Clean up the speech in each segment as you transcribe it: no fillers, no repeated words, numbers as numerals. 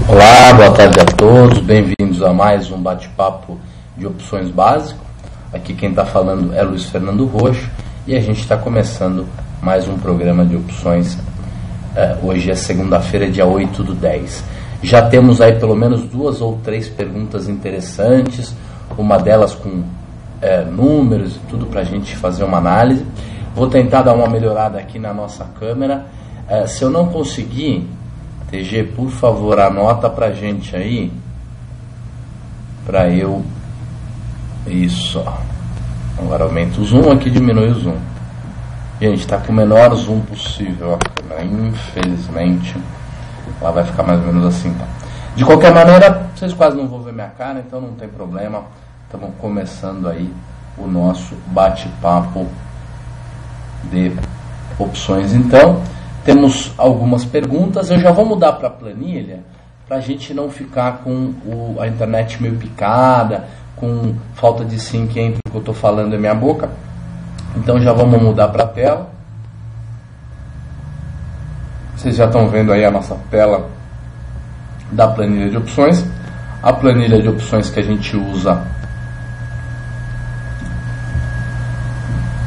Olá, boa tarde a todos, bem-vindos a mais um bate-papo de opções básico. Aqui quem está falando é Luiz Fernando Roxo e a gente está começando mais um programa de opções. Hoje é segunda-feira, dia 8/10. Já temos aí pelo menos 2 ou 3 perguntas interessantes, uma delas com números e tudo para a gente fazer uma análise. Vou tentar dar uma melhorada aqui na nossa câmera. Se eu não conseguir, TG, por favor, anota pra gente aí, pra eu, isso, ó. Agora aumenta o zoom, aqui diminui o zoom. Gente, tá com o menor zoom possível a câmera, infelizmente, ela vai ficar mais ou menos assim, tá? De qualquer maneira, vocês quase não vão ver minha cara, então não tem problema, estamos começando aí o nosso bate-papo de opções, então. Temos algumas perguntas, eu já vou mudar para a planilha, para a gente não ficar com a internet meio picada, com falta de sync entre o que eu estou falando e minha boca. Então já vamos mudar para a tela. Vocês já estão vendo aí a nossa tela da planilha de opções. A planilha de opções que a gente usa,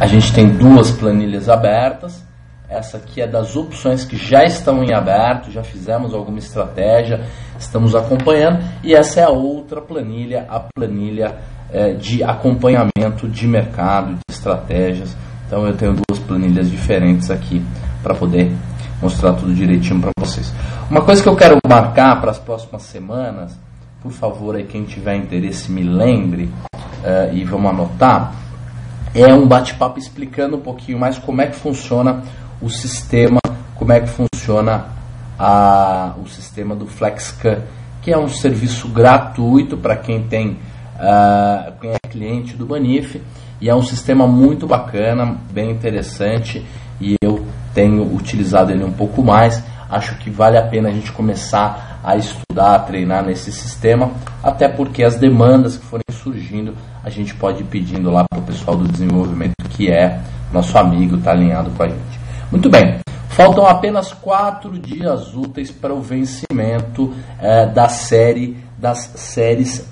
a gente tem 2 planilhas abertas. Essa aqui é das opções que já estão em aberto, já fizemos alguma estratégia, estamos acompanhando. E essa é a outra planilha, a planilha de acompanhamento de mercado, de estratégias. Então eu tenho 2 planilhas diferentes aqui para poder mostrar tudo direitinho para vocês. Uma coisa que eu quero marcar para as próximas semanas, por favor, aí, quem tiver interesse me lembre e vamos anotar, é um bate-papo explicando um pouquinho mais como é que funciona o sistema, como é que funciona o sistema do FlexScan, que é um serviço gratuito para quem quem é cliente do Banif, e é um sistema muito bacana, bem interessante, e eu tenho utilizado ele um pouco mais. Acho que vale a pena a gente começar a estudar, a treinar nesse sistema, até porque as demandas que forem surgindo, a gente pode ir pedindo lá para o pessoal do desenvolvimento, que é nosso amigo, está alinhado com a gente. Muito bem, faltam apenas 4 dias úteis para o vencimento das séries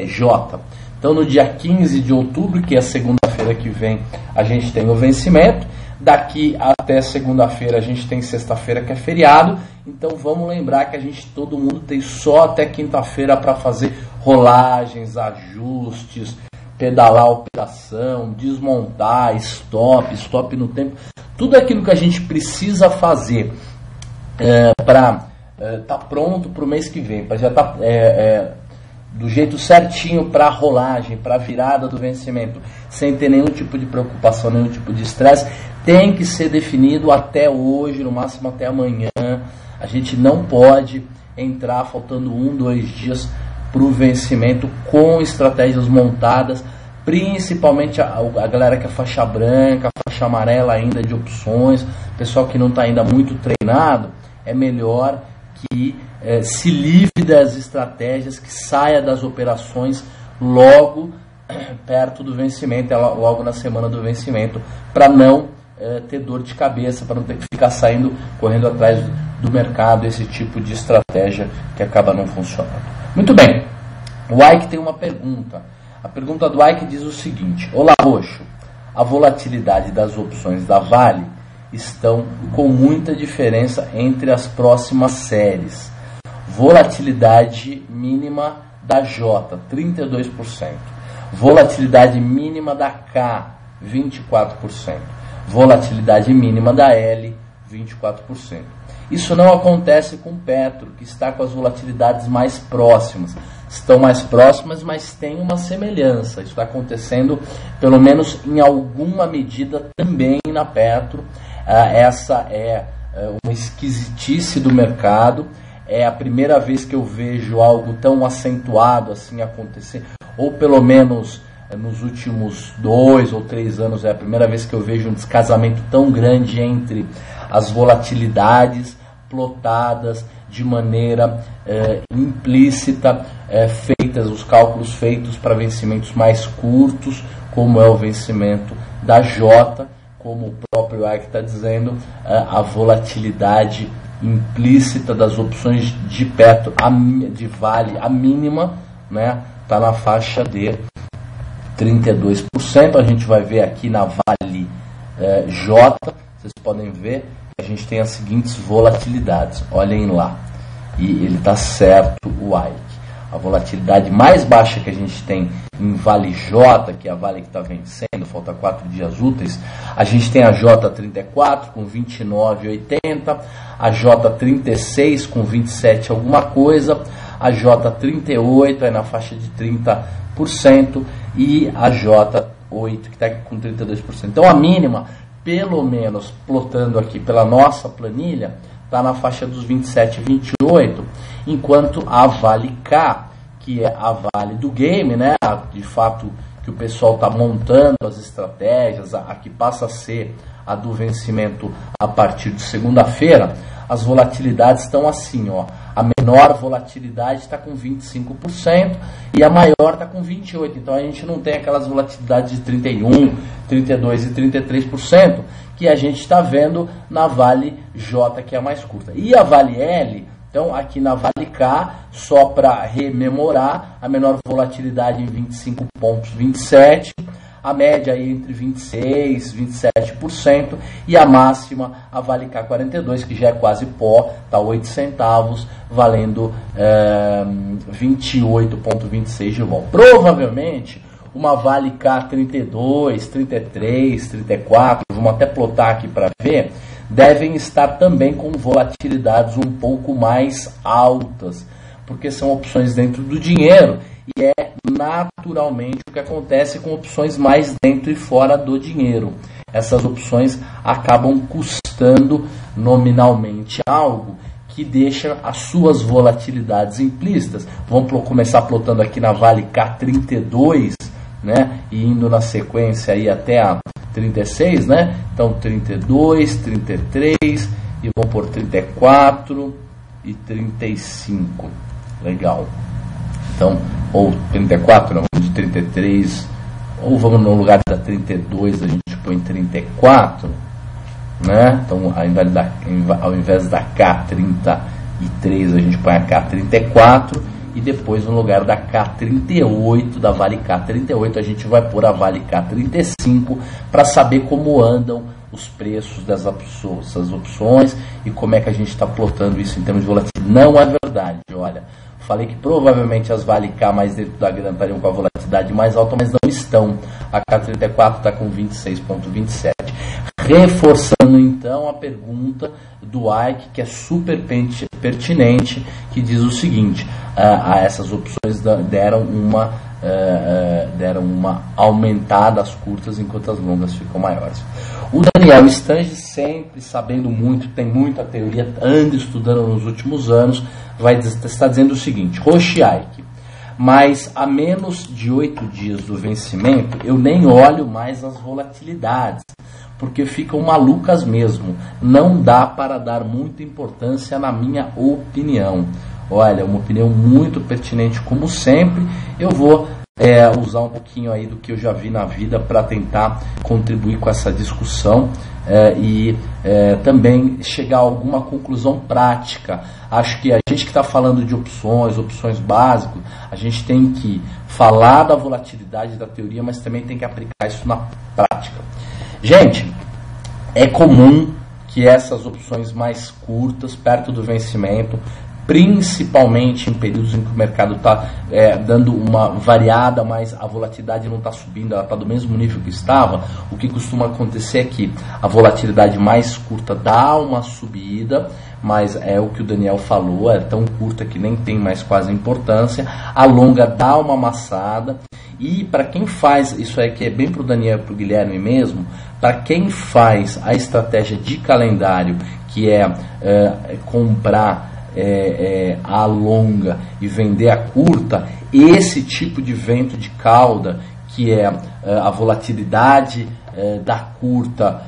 J. Então no dia 15 de outubro, que é segunda-feira que vem, a gente tem o vencimento. Daqui até segunda-feira a gente tem sexta-feira, que é feriado. Então vamos lembrar que todo mundo tem só até quinta-feira para fazer rolagens, ajustes, pedalar a operação, desmontar, stop no tempo. Tudo aquilo que a gente precisa fazer para estar pronto para o mês que vem, para já estar do jeito certinho para a rolagem, para a virada do vencimento, sem ter nenhum tipo de preocupação, nenhum tipo de estresse, tem que ser definido até hoje, no máximo até amanhã. A gente não pode entrar faltando 1, 2 dias para o vencimento com estratégias montadas, principalmente a galera que é faixa branca, faixa amarela ainda de opções, pessoal que não está ainda muito treinado. É melhor que se livre das estratégias, que saia das operações logo perto do vencimento, logo na semana do vencimento, para não ter dor de cabeça, para não ter que ficar correndo atrás do mercado, esse tipo de estratégia que acaba não funcionando. Muito bem, o Ike tem uma pergunta. A pergunta do Ike diz o seguinte: olá, Roxo, a volatilidade das opções da Vale estão com muita diferença entre as próximas séries. Volatilidade mínima da J, 32%. Volatilidade mínima da K, 24%. Volatilidade mínima da L, 24%. Isso não acontece com Petro, que está com as volatilidades mais próximas. Estão mais próximas, mas tem uma semelhança. Isso está acontecendo, pelo menos em alguma medida, também na Petro. Essa é uma esquisitice do mercado. É a primeira vez que eu vejo algo tão acentuado assim acontecer, ou pelo menos nos últimos 2 ou 3 anos é a primeira vez que eu vejo um descasamento tão grande entre as volatilidades plotadas de maneira implícita, feitas, os cálculos feitos para vencimentos mais curtos, como é o vencimento da J, como o próprio Ike está dizendo, a volatilidade implícita das opções de Petro, de Vale, a mínima, né, está na faixa de 32%. A gente vai ver aqui na Vale J, vocês podem ver que a gente tem as seguintes volatilidades, olhem lá, e ele está certo, o Ike. A volatilidade mais baixa que a gente tem em Vale J, que é a Vale que está vencendo, falta 4 dias úteis, a gente tem a J34 com 29,80, a J36 com 27 alguma coisa, a J38 é na faixa de 30% e a J8 que está com 32%. Então a mínima, pelo menos plotando aqui pela nossa planilha, está na faixa dos 27 e 28, enquanto a Vale K, que é a Vale do game, né, de fato que o pessoal está montando as estratégias, a que passa a ser a do vencimento a partir de segunda-feira, as volatilidades estão assim, ó, a menor volatilidade está com 25% e a maior está com 28%, então a gente não tem aquelas volatilidades de 31%, 32% e 33%, que a gente está vendo na Vale J, que é a mais curta. E a Vale L, então aqui na Vale K, só para rememorar, a menor volatilidade em 25,27%, a média aí entre 26% e 27%, e a máxima, a Vale K42, que já é quase pó, está 8 centavos, valendo 28,26 de vol. Provavelmente, uma Vale K32, 33, 34, vamos até plotar aqui para ver, devem estar também com volatilidades um pouco mais altas, porque são opções dentro do dinheiro e é naturalmente o que acontece com opções mais dentro e fora do dinheiro. Essas opções acabam custando nominalmente algo que deixa as suas volatilidades implícitas. Vamos começar plotando aqui na Vale K32, né, e indo na sequência aí até a 36, né? Então 32, 33 e vamos por 34 e 35. Legal. Então, ou 34, não, de 33, ou vamos no lugar da 32, a gente põe 34, né? Então, ao invés da K33, a gente põe a K34 e depois no lugar da K38, da Vale K38, a gente vai pôr a Vale K35 para saber como andam os preços dessas opções e como é que a gente está plotando isso em termos de volatilidade. Não é verdade, olha, falei que provavelmente as Vale K mais dentro da grana estariam com a volatilidade mais alta, mas não estão. A K34 está com 26,27. Reforçando então a pergunta do Ike, que é super pertinente, que diz o seguinte: essas opções deram uma aumentada às curtas enquanto as longas ficam maiores. O Daniel Stange, sempre sabendo muito, tem muita teoria, anda estudando nos últimos anos, está dizendo o seguinte: Roche Ike, mas a menos de 8 dias do vencimento eu nem olho mais as volatilidades, porque ficam malucas mesmo. Não dá para dar muita importância, na minha opinião. Olha, uma opinião muito pertinente, como sempre. Eu vou usar um pouquinho aí do que eu já vi na vida para tentar contribuir com essa discussão e também chegar a alguma conclusão prática. Acho que a gente que está falando de opções básicas, a gente tem que falar da volatilidade da teoria, mas também tem que aplicar isso na prática. Gente, é comum que essas opções mais curtas, perto do vencimento, principalmente em períodos em que o mercado está dando uma variada, mas a volatilidade não está subindo, ela está do mesmo nível que estava, o que costuma acontecer é que a volatilidade mais curta dá uma subida, mas é o que o Daniel falou, é tão curta que nem tem mais quase importância, a longa dá uma amassada, e para quem faz, isso aí que é bem para o Daniel e para o Guilherme mesmo, para quem faz a estratégia de calendário, que é comprar a longa e vender a curta, esse tipo de vento de cauda, que é a volatilidade da curta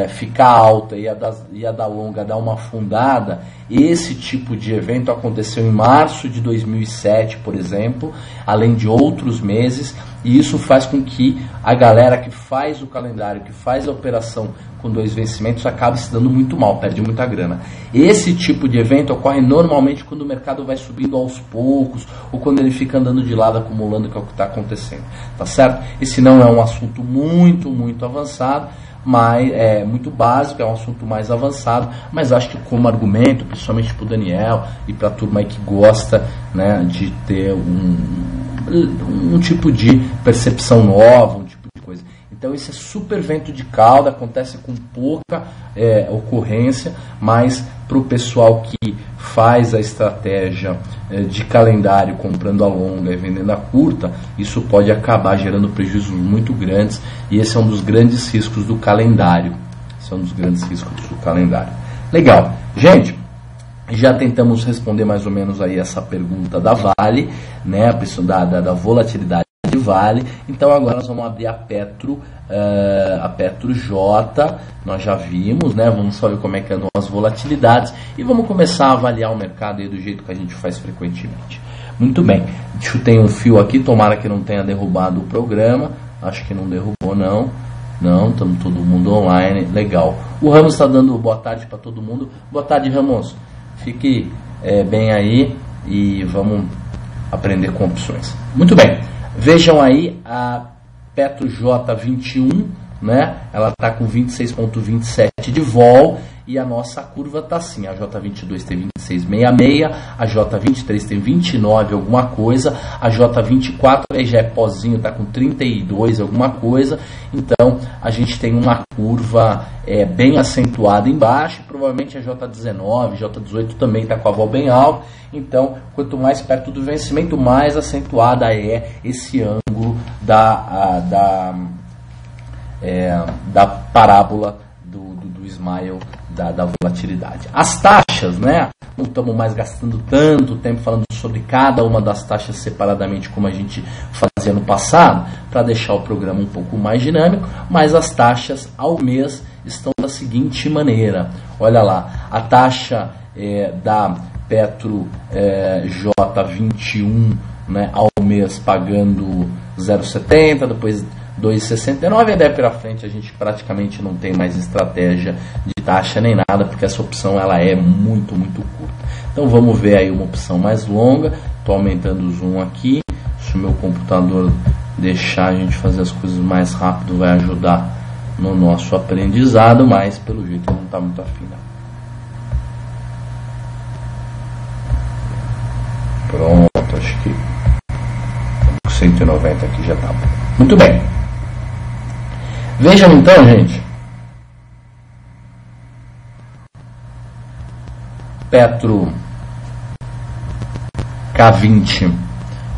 ficar alta e a da longa dar uma afundada, esse tipo de evento aconteceu em março de 2007, por exemplo, além de outros meses, e isso faz com que a galera que faz o calendário, que faz a operação com 2 vencimentos, acabe se dando muito mal, perde muita grana. Esse tipo de evento ocorre normalmente quando o mercado vai subindo aos poucos, ou quando ele fica andando de lado, acumulando, que é o que está acontecendo, tá certo? Esse não é um assunto muito avançado, mas é muito básico, é um assunto mais avançado, mas acho que como argumento, principalmente para o Daniel e para a turma aí que gosta, né, de ter um tipo de percepção nova, um tipo de coisa. Então esse é super vento de cauda, acontece com pouca ocorrência, mas para o pessoal que faz a estratégia de calendário comprando a longa e vendendo a curta, isso pode acabar gerando prejuízos muito grandes, e esse é um dos grandes riscos do calendário. Esse é um dos grandes riscos do calendário. Legal. Gente, já tentamos responder mais ou menos aí essa pergunta da Vale, né, a questão da volatilidade de Vale. Então agora nós vamos abrir a Petro J, nós já vimos, né? Vamos só ver como é que andam as volatilidades e vamos começar a avaliar o mercado aí do jeito que a gente faz frequentemente. Muito bem, chutei um fio aqui, tomara que não tenha derrubado o programa, acho que não derrubou não, estamos todo mundo online, legal. O Ramos está dando boa tarde para todo mundo, boa tarde Ramos, fique bem aí e vamos aprender com opções. Muito bem, vejam aí a Petro J21, né? Ela está com 26,27 de vol e a nossa curva está assim, a J22 tem 26,66, a J23 tem 29 alguma coisa, a J24 aí já é pozinho, está com 32 alguma coisa, então a gente tem uma curva bem acentuada embaixo, provavelmente a J19, J18 também está com a vol bem alta, então quanto mais perto do vencimento, mais acentuada é esse ângulo da parábola do smile da volatilidade. As taxas, né? Não estamos mais gastando tanto tempo falando sobre cada uma das taxas separadamente como a gente fazia no passado, para deixar o programa um pouco mais dinâmico, mas as taxas ao mês estão da seguinte maneira. Olha lá, a taxa da Petro J21, né, ao mês pagando 0,70, depois 2,69, e daí para frente a gente praticamente não tem mais estratégia de taxa nem nada, porque essa opção ela é muito curta. Então vamos ver aí uma opção mais longa. Estou aumentando o zoom aqui. Se o meu computador deixar a gente fazer as coisas mais rápido, vai ajudar no nosso aprendizado, mas pelo jeito não está muito afim. Pronto, acho que 190 aqui já está bom. Muito bem. Vejam então, gente, Petro K20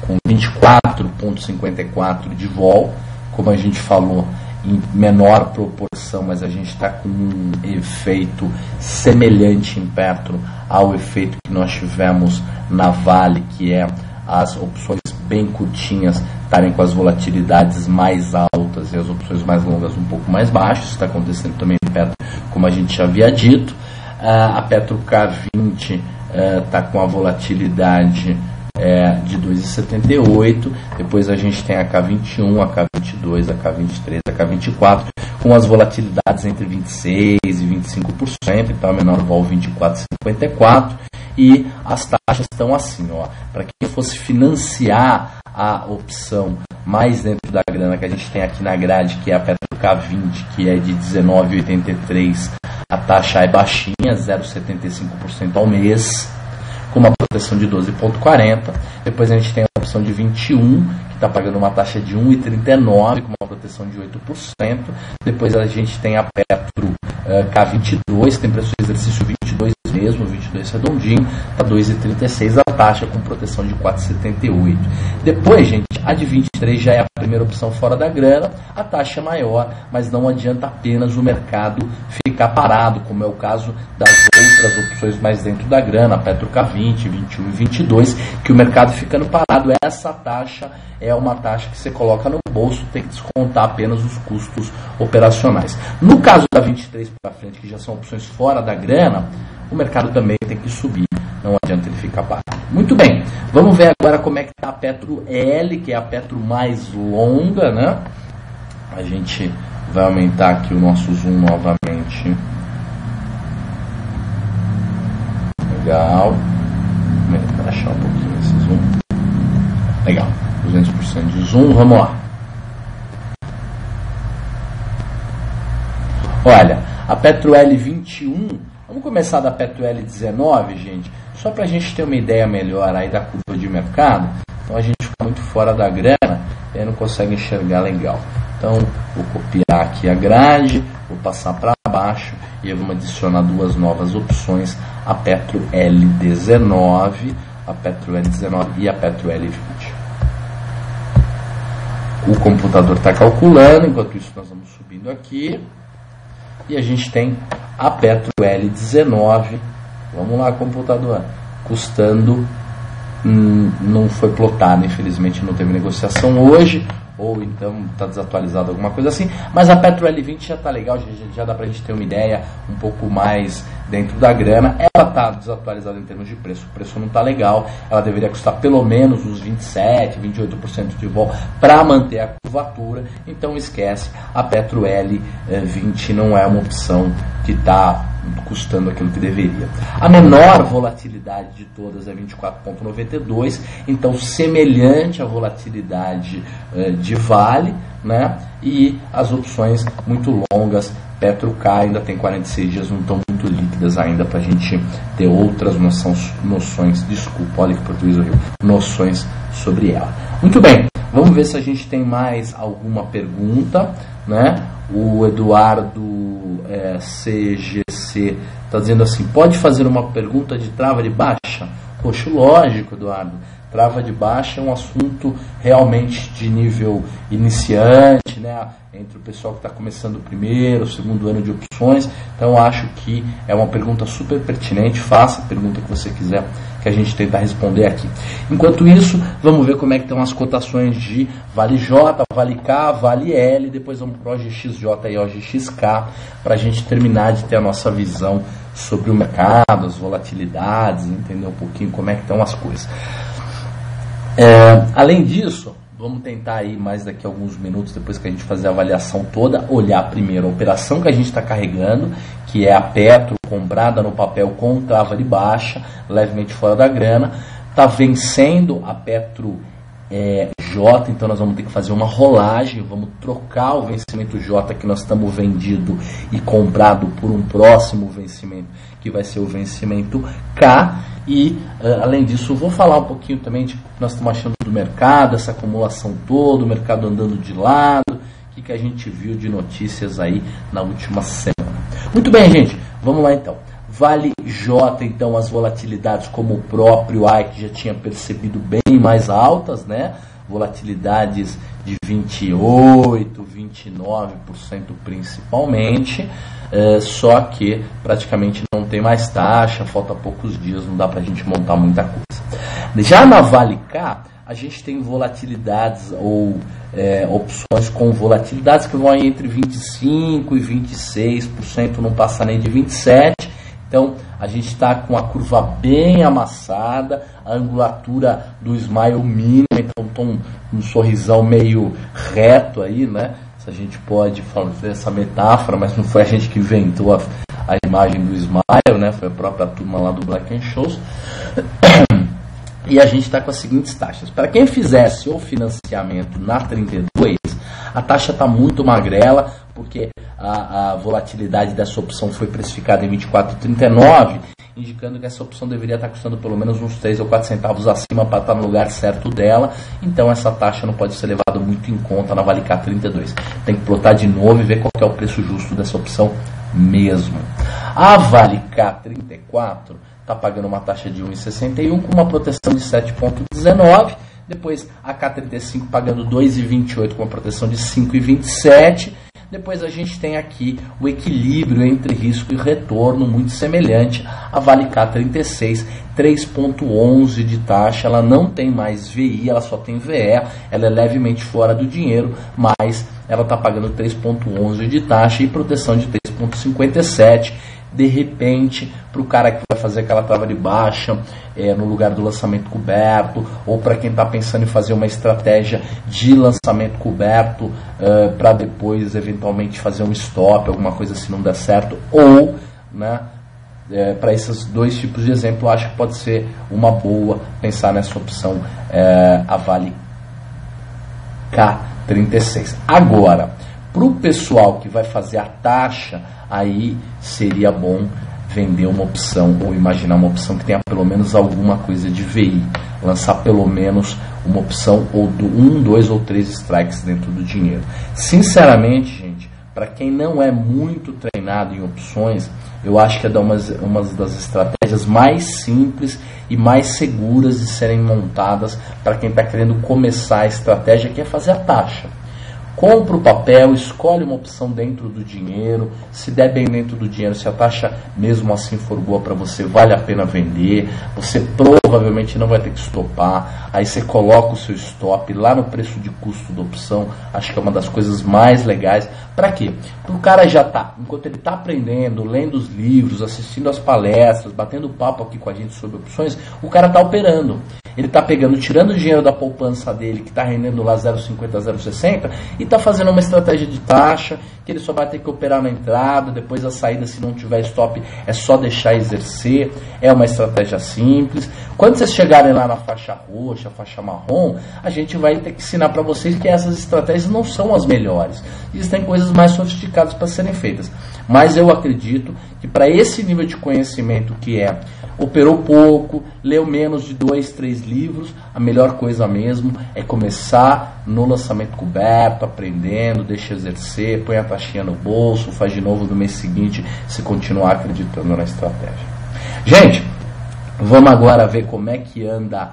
com 24,54 de vol, como a gente falou, em menor proporção, mas a gente está com um efeito semelhante em Petro ao efeito que nós tivemos na Vale, que é as opções bem curtinhas estarem com as volatilidades mais altas e as opções mais longas um pouco mais baixas. Isso está acontecendo também em Petro, como a gente já havia dito. A Petro K20 está com a volatilidade de 2,78, depois a gente tem a K21, a K22, a K23, a K24, com as volatilidades entre 26% e 25%, então a menor vol 24,54, e as taxas estão assim, ó, para quem fosse financiar a opção mais dentro da grana que a gente tem aqui na grade, que é a Petro K20, que é de 19,83, a taxa é baixinha, 0,75% ao mês, com uma proteção de 12,40. Depois a gente tem a opção de 21, que está pagando uma taxa de 1,39, com uma proteção de 8%. Depois a gente tem a Petro K22, tem preço de exercício 22 mesmo, 22 redondinho, está 2,36 a taxa, com proteção de 4,78. Depois, gente, a de 23 já é a primeira opção fora da grana, a taxa é maior, mas não adianta apenas o mercado ficar ficar parado, como é o caso das outras opções mais dentro da grana, Petro K20, 21 e 22, que o mercado ficando parado. Essa taxa é uma taxa que você coloca no bolso, tem que descontar apenas os custos operacionais. No caso da 23 para frente, que já são opções fora da grana, o mercado também tem que subir, não adianta ele ficar parado. Muito bem, vamos ver agora como é que está a Petro L, que é a Petro mais longa, né? A gente vai aumentar aqui o nosso zoom novamente. Legal. Vou baixar um pouquinho esse zoom. Legal. 200% de zoom. Vamos lá. Olha, a Petro L21. Vamos começar da Petro L19, gente. Só para a gente ter uma ideia melhor aí da curva de mercado. Então a gente fica muito fora da grana e aí não consegue enxergar legal. Então, vou copiar aqui a grade, vou passar para baixo e vamos adicionar duas novas opções, a Petro L19, e a Petro L20. O computador está calculando, enquanto isso nós vamos subindo aqui. E a gente tem a Petro L19, vamos lá, computador, custando, não foi plotado, infelizmente não teve negociação hoje, ou então está desatualizado, alguma coisa assim, mas a Petro L20 já está legal, já dá para a gente ter uma ideia um pouco mais dentro da grana. Ela está desatualizada em termos de preço, o preço não está legal, ela deveria custar pelo menos uns 27%, 28% de vol para manter a curvatura, então esquece, a Petro L20 não é uma opção que está custando aquilo que deveria. A menor volatilidade de todas é 24,92, então semelhante à volatilidade de Vale, né? E as opções muito longas, Petro K ainda tem 46 dias, não estão muito líquidas ainda para a gente ter outras noções, desculpa, olha que português horrível, noções sobre ela. Muito bem, vamos ver se a gente tem mais alguma pergunta, né? O Eduardo CGC está dizendo assim, pode fazer uma pergunta de trava de baixa? Poxa, lógico, Eduardo. Trava de baixa é um assunto realmente de nível iniciante, né? Entre o pessoal que está começando o primeiro, o segundo ano de opções. Então, acho que é uma pergunta super pertinente. Faça a pergunta que você quiser, que a gente tenta responder aqui. Enquanto isso, vamos ver como é que estão as cotações de Vale J, Vale K, Vale L. Depois vamos para o OGXJ e OGXK, para a gente terminar de ter a nossa visão sobre o mercado, as volatilidades, entender um pouquinho como é que estão as coisas. Além disso, vamos tentar aí mais daqui a alguns minutos, depois que a gente fazer a avaliação toda, olhar primeiro a operação que a gente está carregando, que é a Petro comprada no papel com trava de baixa, levemente fora da grana, está vencendo a Petro J, então nós vamos ter que fazer uma rolagem, vamos trocar o vencimento J que nós estamos vendido e comprado por um próximo vencimento, que vai ser o vencimento K. E, além disso, vou falar um pouquinho também de o que nós estamos achando do mercado, essa acumulação toda, o mercado andando de lado, o que a gente viu de notícias aí na última semana. Muito bem, gente, vamos lá então. Vale J, então, as volatilidades, como o próprio Ike já tinha percebido, bem mais altas, né? Volatilidades de 28%, 29% principalmente, só que praticamente não tem mais taxa, falta poucos dias, não dá para a gente montar muita coisa. Já na Vale K, a gente tem volatilidades ou opções com volatilidades que vão aí entre 25% e 26%, não passa nem de 27%. Então, a gente está com a curva bem amassada, a angulatura do smile mínima, então um sorrisão meio reto aí, né? Se a gente pode fazer essa metáfora, mas não foi a gente que inventou a imagem do smile, né? Foi a própria turma lá do Black & Scholes. E a gente está com as seguintes taxas. Para quem fizesse o financiamento na 32, a taxa está muito magrela, porque a volatilidade dessa opção foi precificada em 24,39, indicando que essa opção deveria estar custando pelo menos uns 3 ou 4 centavos acima para estar no lugar certo dela. Então essa taxa não pode ser levada muito em conta na Vale K 32. Tem que plotar de novo e ver qual que é o preço justo dessa opção mesmo. A Vale K 34 está pagando uma taxa de 1,61 com uma proteção de 7,19. Depois a K35 pagando 2,28 com uma proteção de 5,27. Depois a gente tem aqui o equilíbrio entre risco e retorno, muito semelhante à Vale K36, 3,11 de taxa. Ela não tem mais VI, ela só tem VE, ela é levemente fora do dinheiro, mas ela está pagando 3,11 de taxa e proteção de 3,57. De repente, para o cara que vai fazer aquela trava de baixa no lugar do lançamento coberto, ou para quem está pensando em fazer uma estratégia de lançamento coberto para depois eventualmente fazer um stop, alguma coisa se não der certo, ou, né, para esses dois tipos de exemplo, eu acho que pode ser uma boa pensar nessa opção, a Vale K36. Agora, para o pessoal que vai fazer a taxa, aí seria bom vender uma opção ou imaginar uma opção que tenha pelo menos alguma coisa de VI, lançar pelo menos uma opção ou 1, 2 ou 3 strikes dentro do dinheiro. Sinceramente, gente, para quem não é muito treinado em opções, eu acho que é uma das estratégias mais simples e mais seguras de serem montadas para quem está querendo começar a estratégia, que é fazer a taxa. Compra o papel, escolhe uma opção dentro do dinheiro, se der bem dentro do dinheiro, se a taxa mesmo assim for boa para você, vale a pena vender, você provavelmente não vai ter que estopar, aí você coloca o seu stop lá no preço de custo da opção, acho que é uma das coisas mais legais. Para quê? Para o cara já tá, enquanto ele está aprendendo, lendo os livros, assistindo as palestras, batendo papo aqui com a gente sobre opções, o cara está operando. Ele está pegando, tirando o dinheiro da poupança dele, que está rendendo lá 0,50, 0,60, e está fazendo uma estratégia de taxa, que ele só vai ter que operar na entrada, depois a saída, se não tiver stop, é só deixar exercer. É uma estratégia simples. Quando vocês chegarem lá na faixa roxa, faixa marrom, a gente vai ter que ensinar para vocês que essas estratégias não são as melhores. Existem coisas mais sofisticadas para serem feitas. Mas eu acredito que para esse nível de conhecimento que operou pouco, leu menos de 2, 3 livros, a melhor coisa mesmo é começar no lançamento coberto, aprendendo, deixa exercer, põe a taxinha no bolso, faz de novo no mês seguinte, se continuar acreditando na estratégia. Gente, vamos agora ver como é que anda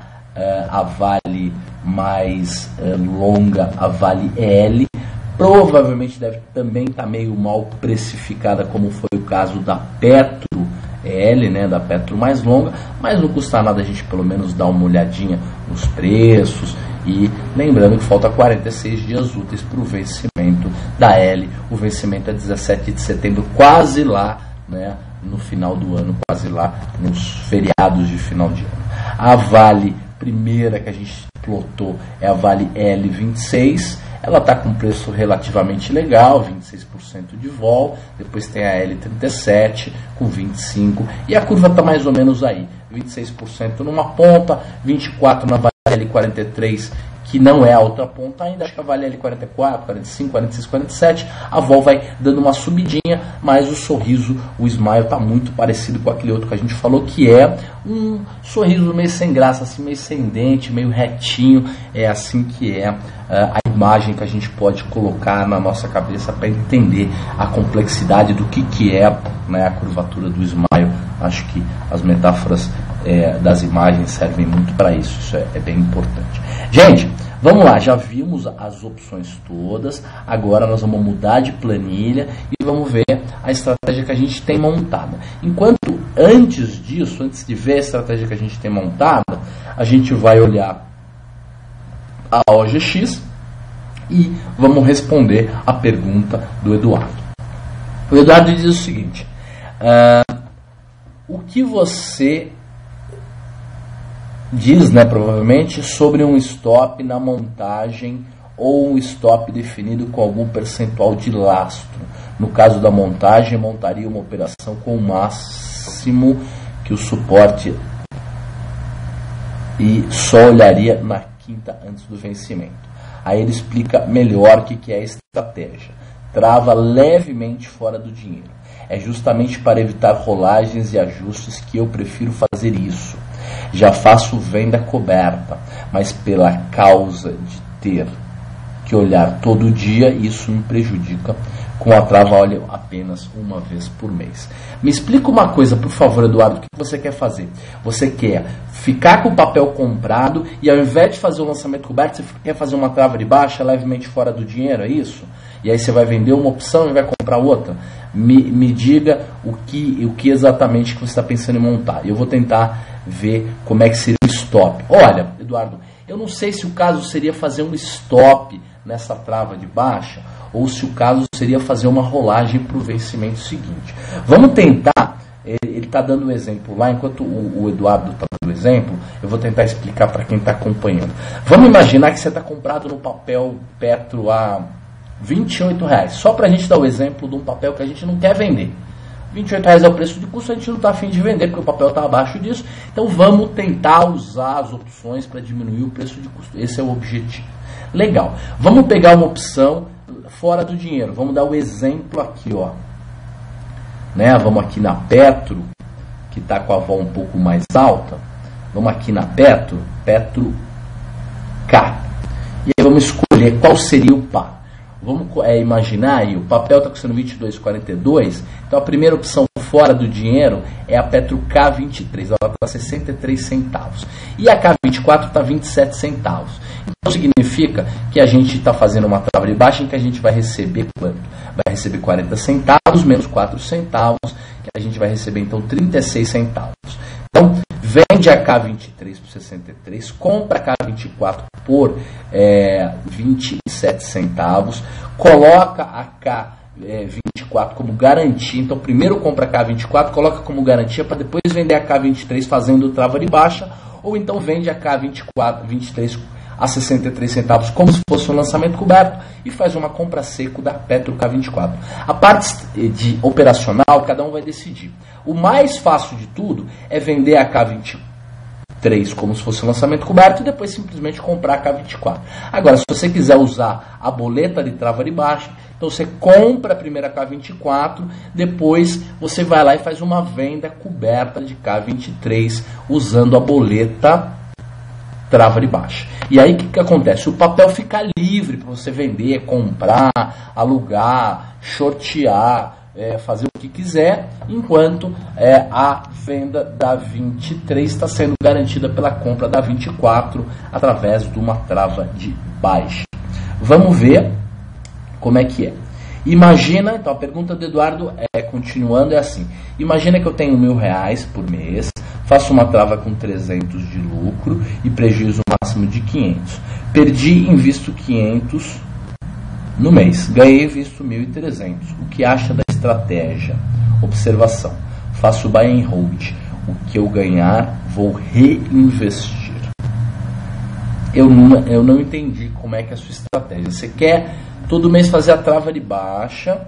a Vale mais longa, a Vale L. Provavelmente deve também estar meio mal precificada, como foi o caso da Petro L, né, da Petro mais longa, mas não custa nada a gente pelo menos dar uma olhadinha nos preços. E lembrando que falta 46 dias úteis para o vencimento da L. O vencimento é 17 de setembro, quase lá, né, no final do ano, quase lá nos feriados de final de ano. A Vale primeira que a gente plotou é a Vale L26. Ela está com um preço relativamente legal, 26% de vol. Depois tem a L37 com 25%. E a curva está mais ou menos aí, 26% numa ponta, 24% na Vale L43, que não é a outra ponta ainda. Acho que a Vale L44, 45, 46, 47. A vol vai dando uma subidinha, mas o sorriso, o smile, está muito parecido com aquele outro que a gente falou, que é um sorriso meio sem graça, assim, meio sem dente, meio retinho. É assim que é a imagem que a gente pode colocar na nossa cabeça para entender a complexidade do que é, né, a curvatura do smile. Acho que as metáforas das imagens servem muito para isso. Isso é bem importante. Gente, vamos lá, já vimos as opções todas, agora nós vamos mudar de planilha e vamos ver a estratégia que a gente tem montada. Enquanto, antes disso, antes de ver a estratégia que a gente tem montada, a gente vai olhar a OGX e vamos responder a pergunta do Eduardo. O Eduardo diz o seguinte: o que você diz, né, provavelmente, sobre um stop na montagem ou um stop definido com algum percentual de lastro? No caso da montagem, montaria uma operação com o máximo que o suporte e só olharia na quinta antes do vencimento. Aí ele explica melhor o que é a estratégia. Trava levemente fora do dinheiro. É justamente para evitar rolagens e ajustes que eu prefiro fazer isso. Já faço venda coberta, mas pela causa de ter que olhar todo dia, isso me prejudica com a trava óleo apenas uma vez por mês. Me explica uma coisa, por favor, Eduardo, o que você quer fazer? Você quer ficar com o papel comprado e ao invés de fazer o lançamento coberto, você quer fazer uma trava de baixa levemente fora do dinheiro, é isso? E aí você vai vender uma opção e vai comprar outra? Me diga o que exatamente que você está pensando em montar. Eu vou tentar ver como é que seria o stop. Olha, Eduardo, eu não sei se o caso seria fazer um stop nessa trava de baixa ou se o caso seria fazer uma rolagem para o vencimento seguinte. Vamos tentar, ele está dando um exemplo lá, enquanto o Eduardo está dando o exemplo, eu vou tentar explicar para quem está acompanhando. Vamos imaginar que você está comprado no papel Petro a R$28, só para a gente dar o exemplo de um papel que a gente não quer vender. R$28 é o preço de custo, a gente não está afim de vender porque o papel está abaixo disso, então vamos tentar usar as opções para diminuir o preço de custo. Esse é o objetivo. Legal, vamos pegar uma opção fora do dinheiro, vamos dar o exemplo aqui, ó. Né? Vamos aqui na Petro, que está com a vol um pouco mais alta, vamos aqui na Petro K, e aí vamos escolher qual seria o par. Vamos imaginar aí, o papel está custando R$22,42, então a primeira opção fora do dinheiro é a Petro K23, ela está 63 centavos. E a K24 está 27 centavos. Então significa que a gente está fazendo uma trava de baixa em que a gente vai receber quanto? Vai receber 40 centavos menos 4 centavos, que a gente vai receber então 36 centavos. Então, vende a K23 por 63, compra a K24 por 27 centavos, coloca a K24 como garantia. Então, primeiro compra a K24, coloca como garantia para depois vender a K23 fazendo trava de baixa, ou então vende a K23 a 63 centavos como se fosse um lançamento coberto e faz uma compra seco da Petro K24. A parte de operacional, cada um vai decidir. O mais fácil de tudo é vender a K23 como se fosse um lançamento coberto e depois simplesmente comprar a K24. Agora, se você quiser usar a boleta de trava de baixa, então você compra a primeira K24, depois você vai lá e faz uma venda coberta de K23 usando a boleta trava de baixa. E aí o que acontece? O papel fica livre para você vender, comprar, alugar, shortear, fazer o que quiser, enquanto a venda da 23 está sendo garantida pela compra da 24 através de uma trava de baixa. Vamos ver como é que é. Imagina, então a pergunta do Eduardo continuando, é assim: imagina que eu tenho R$1.000 por mês, faço uma trava com 300 de lucro e prejuízo máximo de 500. Perdi e invisto 500 no mês, ganhei e invisto 1.300. O que acha da estratégia? Observação: faço buy and hold. O que eu ganhar, vou reinvestir. Eu não entendi como é que é a sua estratégia. Você quer todo mês fazer a trava de baixa.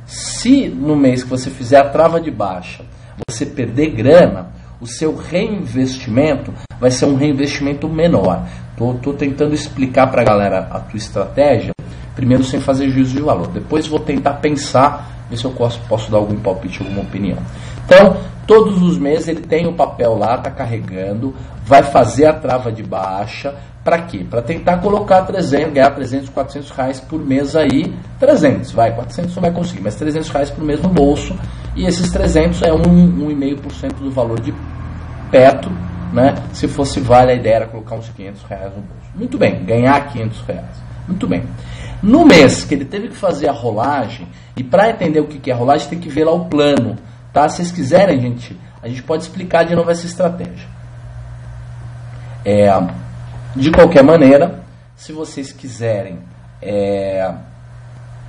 Se no mês que você fizer a trava de baixa você perder grana, o seu reinvestimento vai ser um reinvestimento menor. Tô tentando explicar para a galera a tua estratégia, primeiro sem fazer juízo de valor. Depois vou tentar pensar, ver se eu posso dar algum palpite, alguma opinião. Então, todos os meses ele tem o papel lá, está carregando, vai fazer a trava de baixa. Para quê? Para tentar colocar 300, ganhar 300, 400 reais por mês aí. 300, 400 não vai conseguir, mas 300 reais por mês no bolso. E esses 300 é 1,5% do valor de Petro, né? Se fosse Vale, a ideia era colocar uns 500 reais no bolso. Muito bem, ganhar 500 reais. Muito bem. No mês que ele teve que fazer a rolagem, e para entender o que é rolagem, tem que ver lá o plano. Tá? Se vocês quiserem, a gente pode explicar de novo essa estratégia. De qualquer maneira, se vocês quiserem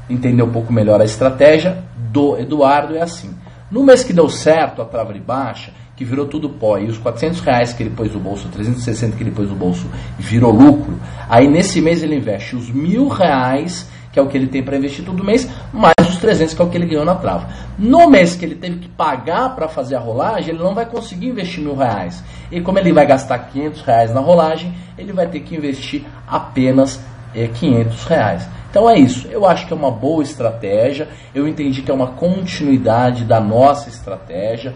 entender um pouco melhor a estratégia do Eduardo, é assim: no mês que deu certo a trava de baixa, que virou tudo pó, e os 400 reais que ele pôs no bolso, 360 que ele pôs no bolso, virou lucro, aí nesse mês ele investe os 1.000 reais, que é o que ele tem para investir todo mês, mais os 300 que é o que ele ganhou na trava. No mês que ele teve que pagar para fazer a rolagem, ele não vai conseguir investir 1.000 reais. E como ele vai gastar 500 reais na rolagem, ele vai ter que investir apenas 500 reais. Então é isso. Eu acho que é uma boa estratégia. Eu entendi que é uma continuidade da nossa estratégia.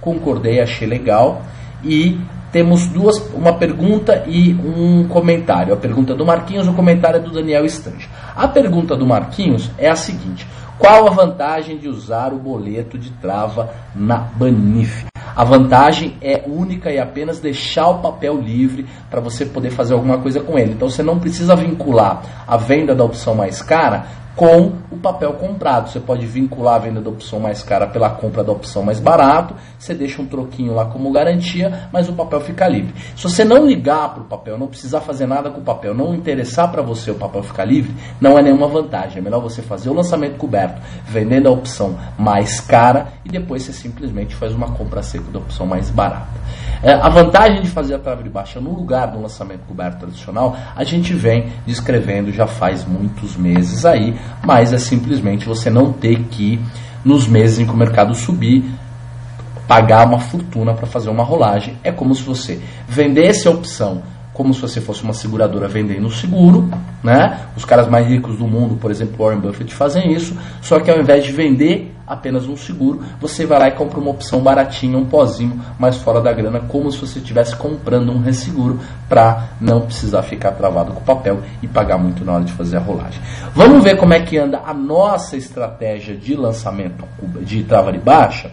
Concordei, achei legal. E temos uma pergunta e um comentário. A pergunta do Marquinhos, o comentário é do Daniel Estange. A pergunta do Marquinhos é a seguinte: qual a vantagem de usar o boleto de trava na Banif? A vantagem é única e apenas deixar o papel livre para você poder fazer alguma coisa com ele. Então você não precisa vincular a venda da opção mais cara com o papel comprado. Você pode vincular a venda da opção mais cara pela compra da opção mais barato, você deixa um troquinho lá como garantia, mas o papel fica livre. Se você não ligar para o papel, não precisar fazer nada com o papel, não interessar para você o papel ficar livre, não é nenhuma vantagem. É melhor você fazer o lançamento coberto, vendendo a opção mais cara, e depois você simplesmente faz uma compra seca da opção mais barata. A vantagem de fazer a trava de baixa no lugar do lançamento coberto tradicional, a gente vem descrevendo já faz muitos meses aí, mas é simplesmente você não ter que, nos meses em que o mercado subir, pagar uma fortuna para fazer uma rolagem. É como se você vendesse a opção como se você fosse uma seguradora vendendo o seguro, né? Os caras mais ricos do mundo, por exemplo, Warren Buffett, fazem isso, só que ao invés de vender apenas um seguro, você vai lá e compra uma opção baratinha, um pozinho mais fora da grana, como se você estivesse comprando um resseguro, para não precisar ficar travado com o papel e pagar muito na hora de fazer a rolagem. Vamos ver como é que anda a nossa estratégia de lançamento de trava de baixa,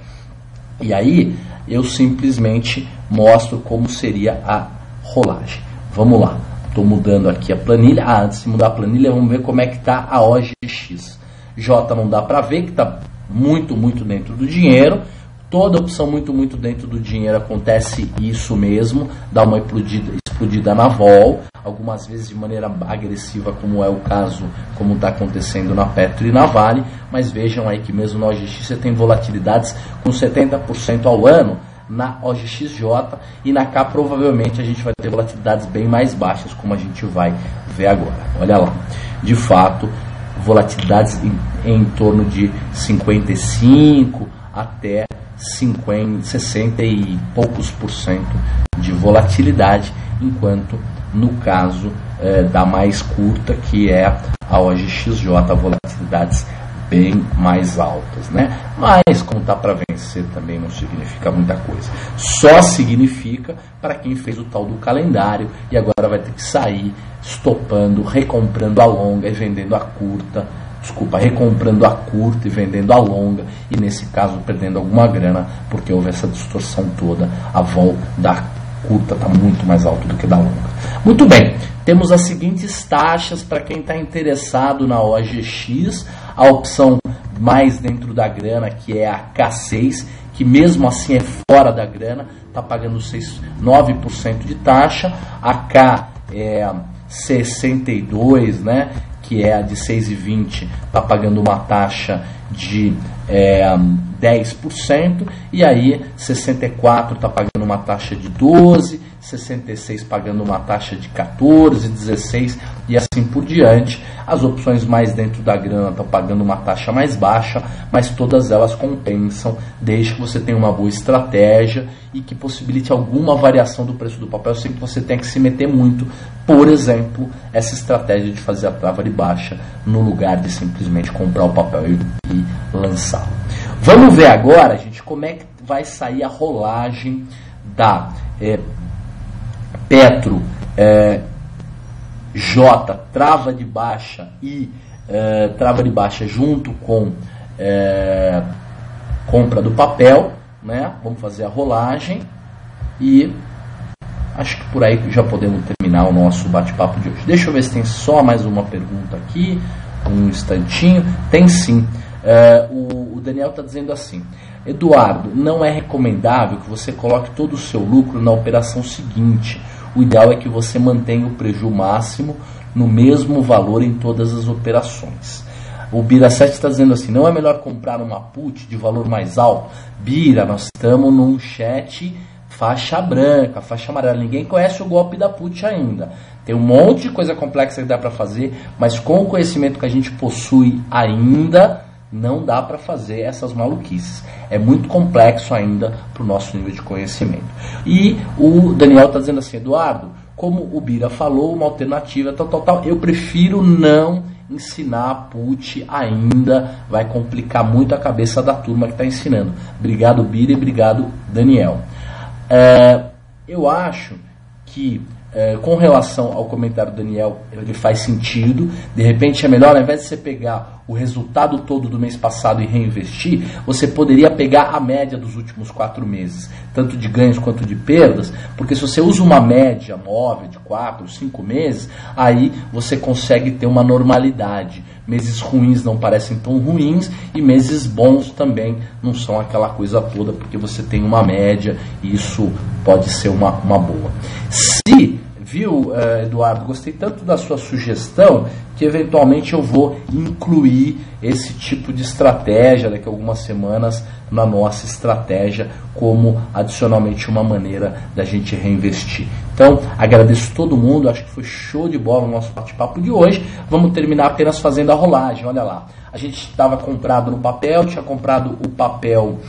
e aí eu simplesmente mostro como seria a rolagem. Vamos lá, estou mudando aqui a planilha. Antes de mudar a planilha, vamos ver como é que está a OGX. J não dá para ver, que está muito dentro do dinheiro. Toda opção muito dentro do dinheiro acontece isso mesmo, dá uma explodida na vol, algumas vezes de maneira agressiva, como é o caso, como está acontecendo na Petro e na Vale, mas vejam aí que mesmo na OGX você tem volatilidades com 70% ao ano na OGXJ, e na K provavelmente a gente vai ter volatilidades bem mais baixas, como a gente vai ver agora. Olha lá, de fato, volatilidades em torno de 55 até 60 e poucos % de volatilidade, enquanto no caso da mais curta, que é a OGXJ, volatilidades bem mais altas, né? Mas como tá para vencer também não significa muita coisa. Só significa para quem fez o tal do calendário e agora vai ter que sair estopando, recomprando a longa e vendendo a curta. Desculpa, recomprando a curta e vendendo a longa, e nesse caso perdendo alguma grana, porque houve essa distorção toda. A vol da curta está muito mais alta do que da longa. Muito bem, temos as seguintes taxas para quem está interessado na OGX. A opção mais dentro da grana, que é a K6, que mesmo assim é fora da grana, está pagando 9% de taxa. A K é 62, né? Que é a de 6,20, está pagando uma taxa de 10%, e aí 64 está pagando uma taxa de 12%, 66 pagando uma taxa de 14%, 16% e assim por diante. As opções mais dentro da grana estão pagando uma taxa mais baixa, mas todas elas compensam, desde que você tenha uma boa estratégia e que possibilite alguma variação do preço do papel sem que você tenha que se meter muito. Por exemplo, essa estratégia de fazer a trava de baixa no lugar de simplesmente comprar o papel e lançá-lo. Vamos ver agora, gente, como é que vai sair a rolagem da Petro J, trava de baixa e trava de baixa junto com compra do papel, né? Vamos fazer a rolagem e acho que por aí já podemos terminar o nosso bate-papo de hoje. Deixa eu ver se tem só mais uma pergunta aqui, um instantinho. Tem sim. O Daniel está dizendo assim: Eduardo, não é recomendável que você coloque todo o seu lucro na operação seguinte. O ideal é que você mantenha o prejuízo máximo no mesmo valor em todas as operações. O Bira 7 está dizendo assim: não é melhor comprar uma put de valor mais alto? Bira, nós estamos num chat faixa branca, faixa amarela. Ninguém conhece o golpe da put ainda. Tem um monte de coisa complexa que dá para fazer, mas com o conhecimento que a gente possui ainda, não dá para fazer essas maluquices. É muito complexo ainda para o nosso nível de conhecimento. E o Daniel está dizendo assim: Eduardo, como o Bira falou, uma alternativa tal, eu prefiro não ensinar a put ainda, vai complicar muito a cabeça da turma que está ensinando. Obrigado, Bira, e obrigado, Daniel. eu acho que com relação ao comentário do Daniel, ele faz sentido. De repente é melhor, ao invés de você pegar o resultado todo do mês passado e reinvestir, você poderia pegar a média dos últimos 4 meses, tanto de ganhos quanto de perdas, porque se você usa uma média móvel de 4, 5 meses, aí você consegue ter uma normalidade. Meses ruins não parecem tão ruins e meses bons também não são aquela coisa toda, porque você tem uma média e isso pode ser uma boa. Viu, Eduardo, gostei tanto da sua sugestão que eventualmente eu vou incluir esse tipo de estratégia daqui a algumas semanas na nossa estratégia como adicionalmente uma maneira da gente reinvestir. Então, agradeço todo mundo, acho que foi show de bola o nosso bate-papo de hoje. Vamos terminar apenas fazendo a rolagem, olha lá. A gente estava comprado no papel, tinha comprado o papel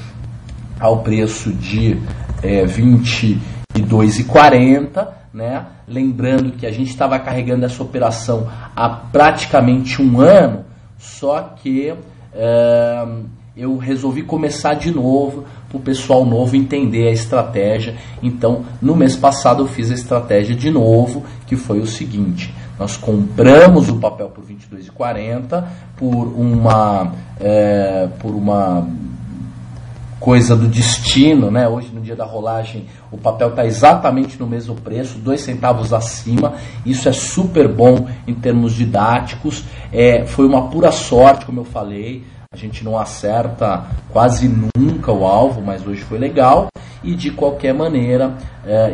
ao preço de R$22,40, né? Lembrando que a gente estava carregando essa operação há praticamente 1 ano, só que eu resolvi começar de novo para o pessoal novo entender a estratégia. Então, no mês passado eu fiz a estratégia de novo, que foi o seguinte: nós compramos o papel por R$22,40 por uma coisa do destino, né? Hoje, no dia da rolagem, o papel está exatamente no mesmo preço, 2 centavos acima. Isso é super bom em termos didáticos. Foi uma pura sorte, como eu falei. A gente não acerta quase nunca o alvo, mas hoje foi legal. E de qualquer maneira,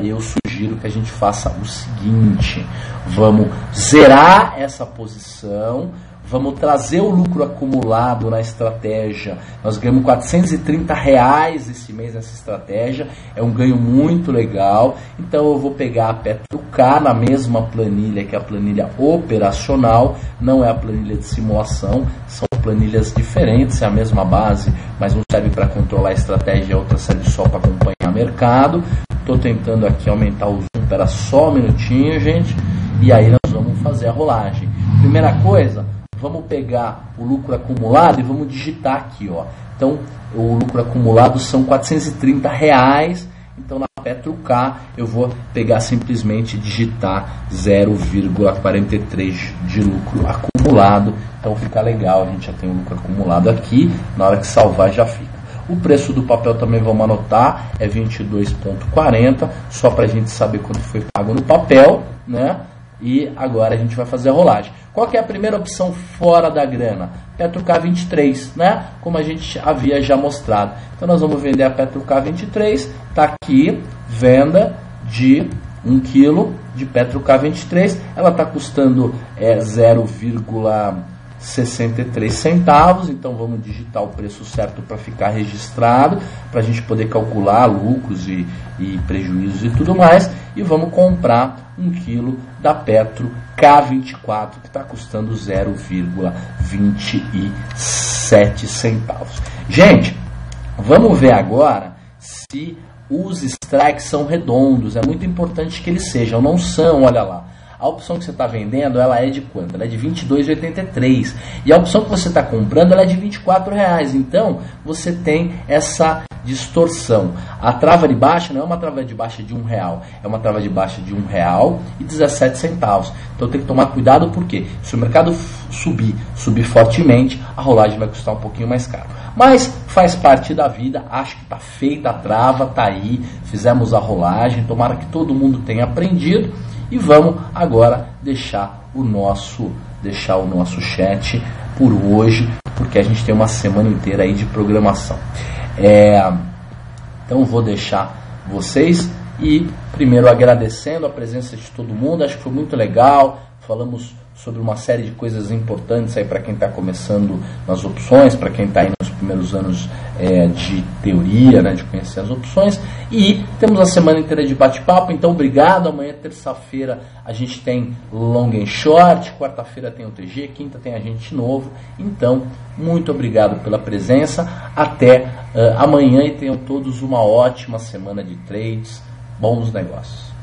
eu sugiro que a gente faça o seguinte: vamos zerar essa posição. Vamos trazer o lucro acumulado na estratégia. Nós ganhamos R$430 esse mês nessa estratégia. É um ganho muito legal. Então eu vou pegar a PetroK na mesma planilha que a planilha operacional. Não é a planilha de simulação. São planilhas diferentes. É a mesma base, mas um serve para controlar a estratégia e a outra serve só para acompanhar o mercado. Estou tentando aqui aumentar o zoom. Espera só um minutinho, gente. E aí nós vamos fazer a rolagem. Primeira coisa, vamos pegar o lucro acumulado e vamos digitar aqui, ó. Então, o lucro acumulado são R$430. Então, na PetroK, eu vou pegar simplesmente digitar 0,43 de lucro acumulado. Então, fica legal, a gente já tem o lucro acumulado aqui. Na hora que salvar, já fica. O preço do papel também vamos anotar, é 22,40, só para a gente saber quanto foi pago no papel, né? E agora a gente vai fazer a rolagem. Qual que é a primeira opção fora da grana? PetroK 23, né? Como a gente havia já mostrado. Então nós vamos vender a PetroK 23. Está aqui, venda de 1 kg de PetroK 23. Ela está custando 0,63 centavos. Então vamos digitar o preço certo para ficar registrado, para a gente poder calcular lucros e prejuízos e tudo mais. E vamos comprar 1 kg da Petro K24, que está custando 0,27 centavos. Gente, vamos ver agora se os strikes são redondos. É muito importante que eles sejam, não são, olha lá. A opção que você está vendendo, ela é de quanto? Ela é de R$22,83. E a opção que você está comprando, ela é de R$24. Então, você tem essa distorção. A trava de baixa não é uma trava de baixa de R$1, é uma trava de baixa de R$1,17. Então, tem que tomar cuidado, porque se o mercado subir fortemente, a rolagem vai custar um pouquinho mais caro. Mas faz parte da vida, acho que está feita a trava, está aí, fizemos a rolagem, tomara que todo mundo tenha aprendido. E vamos agora deixar o nosso chat por hoje, porque a gente tem uma semana inteira aí de programação. Então vou deixar vocês e primeiro agradecendo a presença de todo mundo. Acho que foi muito legal. Falamos sobre uma série de coisas importantes aí para quem está começando nas opções, para quem está aí nos primeiros anos de teoria, né, de conhecer as opções. E temos a semana inteira de bate-papo, então obrigado. Amanhã, terça-feira, a gente tem long and short, quarta-feira tem o TG, quinta tem a gente novo. Então, muito obrigado pela presença. Até amanhã e tenham todos uma ótima semana de trades. Bons negócios.